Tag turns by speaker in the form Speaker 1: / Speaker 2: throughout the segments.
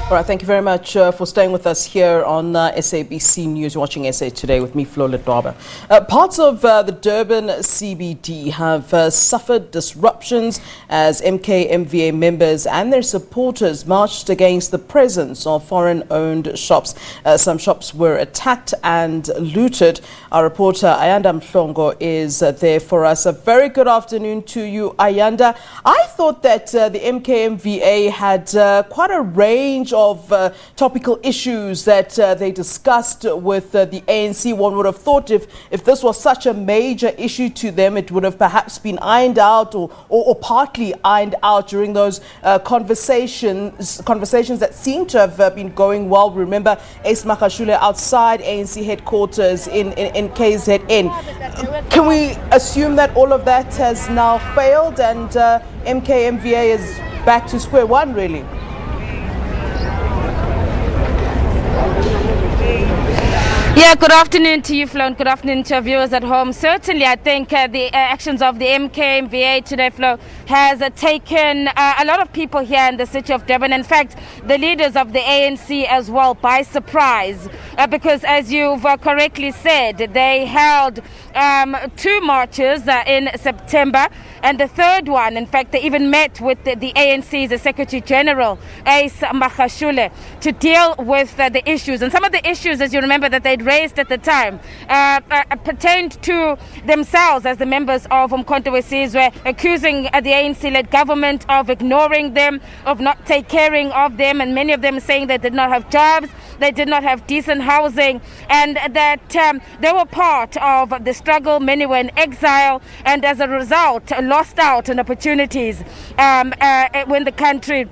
Speaker 1: All right, thank you very much for staying with us here on SABC News. You're watching SA Today with me, Flo Ledwaba. Parts of the Durban CBD have suffered disruptions as MKMVA members and their supporters marched against the presence of foreign-owned shops. Some shops were attacked and looted. Our reporter, Ayanda Mhlongo, is there for us. A very good afternoon to you, Ayanda. I thought that the MKMVA had quite a range of topical issues that they discussed with the ANC. One would have thought if this was such a major issue to them, it would have perhaps been ironed out or partly ironed out during those conversations that seem to have been going well. Remember, Ace Makashule outside ANC headquarters in KZN. Can we assume that all of that has now failed and MKMVA is back to square one, really?
Speaker 2: Yeah, good afternoon to you, Flo, and good afternoon to our viewers at home. Certainly, I think the actions of the MKMVA today, Flo, has taken a lot of people here in the city of Durban. In fact, the leaders of the ANC as well by surprise, because as you've correctly said, they held 2 marches in September, and the third one, in fact, they even met with the ANC's Secretary General, Ace Makashule, to deal with the issues. And some of the issues, as you remember, that they'd raised at the time pertained to themselves as the members of Umkhonto weSizwe, accusing the ANC-led government of ignoring them, of not taking caring of them, and many of them saying they did not have jobs, they did not have decent housing, and that they were part of the struggle. Many were in exile, and as a result lost out on opportunities when the country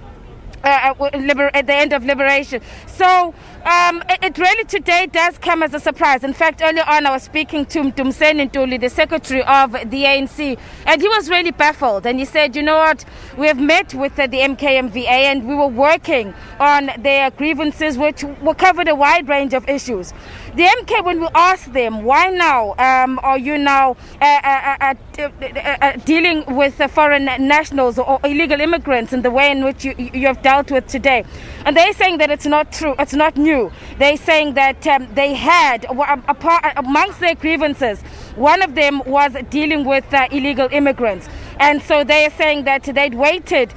Speaker 2: at the end of liberation. So it really today does come as a surprise. In fact, earlier on I was speaking to Mdumiseni Ntuli, the secretary of the ANC, and he was really baffled. And he said, you know what, we have met with the MKMVA and we were working on their grievances, which were covered a wide range of issues. The MK, when we asked them, why now are you now dealing with foreign nationals or illegal immigrants in the way in which you have dealt with today? And they're saying that it's not true, it's not new. They're saying that they had, amongst their grievances, one of them was dealing with illegal immigrants. And so they're saying that they'd waited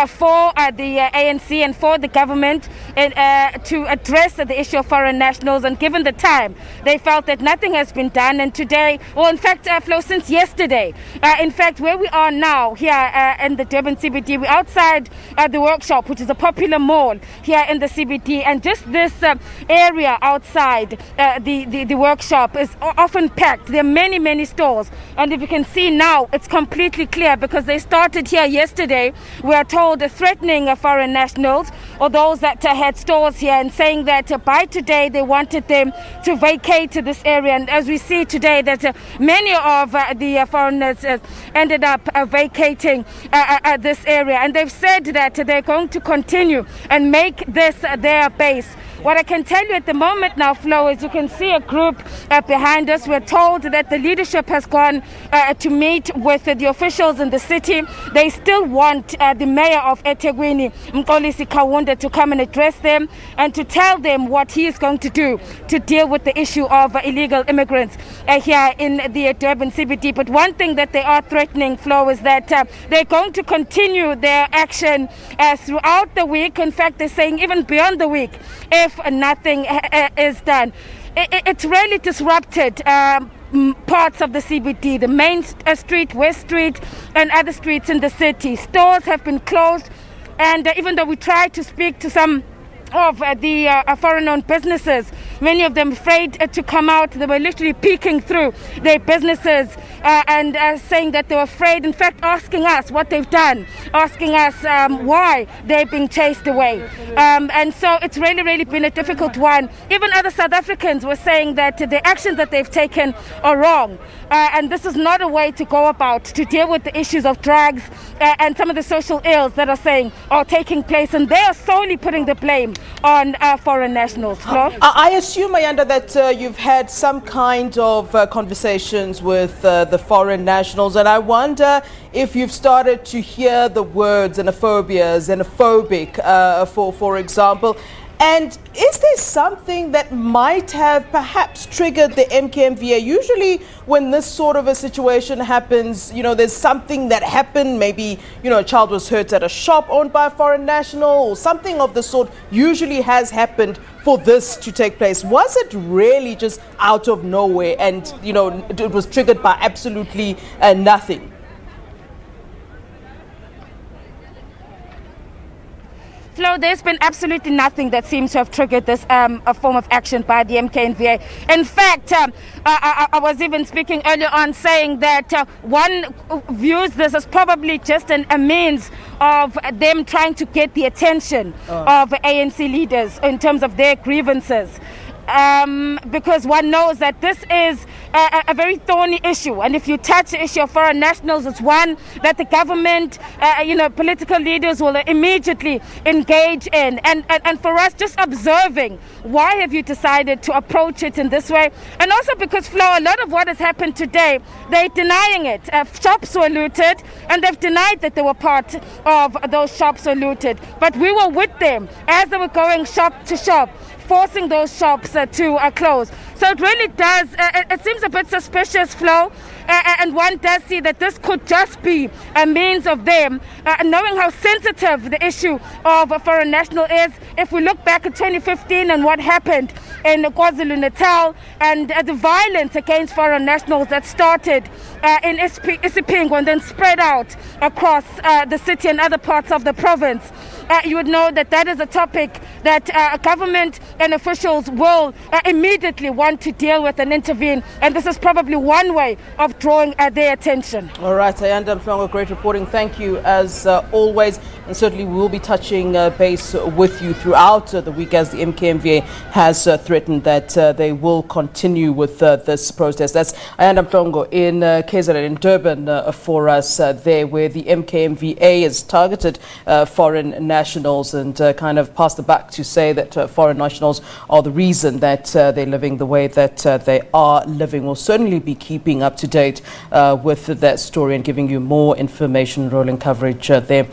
Speaker 2: for the ANC and for the government to address the issue of foreign nationals, and given the time, they felt that nothing has been done. And today, well, in fact, Flo, since yesterday, in fact, where we are now here in the Durban CBD, we're outside the workshop, which is a popular mall here in the CBD, and just this area outside the workshop is often packed. There are many, many stores, and if you can see now, it's completely clear because they started here yesterday. We are told threatening foreign nationals or those that had stores here, and saying that by today they wanted them to vacate this area. And as we see today, that many of the foreigners ended up vacating this area, and they've said that they're going to continue and make this their base. What I can tell you at the moment now, Flo, is you can see a group behind us. We're told that the leadership has gone to meet with the officials in the city. They still want the mayor of eThekwini, Mxolisi Kawunda, to come and address them and to tell them what he is going to do to deal with the issue of illegal immigrants here in the Durban CBD. But one thing that they are threatening, Flo, is that they're going to continue their action throughout the week. In fact, they're saying even beyond the week, if nothing is done. It's really disrupted parts of the CBD, the main street, West Street, and other streets in the city. Stores have been closed, and even though we tried to speak to some of the foreign-owned businesses, many of them afraid to come out. They were literally peeking through their businesses and saying that they were afraid, in fact asking us what they've done, asking us why they're being chased away. And so it's really, really been a difficult one. Even other South Africans were saying that the actions that they've taken are wrong. And this is not a way to go about to deal with the issues of drugs and some of the social ills that are taking place. And they are solely putting the blame on foreign nationals.
Speaker 1: I assume, Ayanda, that you've had some kind of conversations with the foreign nationals, and I wonder if you've started to hear the words xenophobia, xenophobic, for example. And is there something that might have perhaps triggered the MKMVA? Usually when this sort of a situation happens, there's something that happened. Maybe, a child was hurt at a shop owned by a foreign national or something of the sort usually has happened for this to take place. Was it really just out of nowhere and, it was triggered by absolutely nothing?
Speaker 2: Flo, there's been absolutely nothing that seems to have triggered this a form of action by the MKMVA. In fact, I was even speaking earlier on saying that one views this as probably just a means of them trying to get the attention of ANC leaders in terms of their grievances. Because one knows that this is a very thorny issue, and if you touch the issue of foreign nationals, it's one that the government, political leaders will immediately engage in. And for us, just observing, why have you decided to approach it in this way? And also because, Flo, a lot of what has happened today, they're denying it. Shops were looted, and they've denied that they were part of those shops were looted. But we were with them as they were going shop to shop, forcing those shops to close. So it really does, it seems a bit suspicious, Flo, and one does see that this could just be a means of them knowing how sensitive the issue of a foreign national is. If we look back at 2015 and what happened in KwaZulu-Natal and the violence against foreign nationals that started in Isipingo and then spread out across the city and other parts of the province, you would know that that is a topic that government and officials will immediately want to deal with and intervene. And this is probably one way of drawing their attention.
Speaker 1: All right, Ayanda Mhlongo, great reporting. Thank you as always. And certainly we will be touching base with you throughout the week as the MKMVA has threatened that they will continue with this protest. That's Ayanda Mhlongo in KZN, in Durban for us there, where the MKMVA has targeted foreign nationals and kind of passed the buck to say that foreign nationals are the reason that they're living the way that they are living. We'll certainly be keeping up to date with that story and giving you more information, rolling coverage there.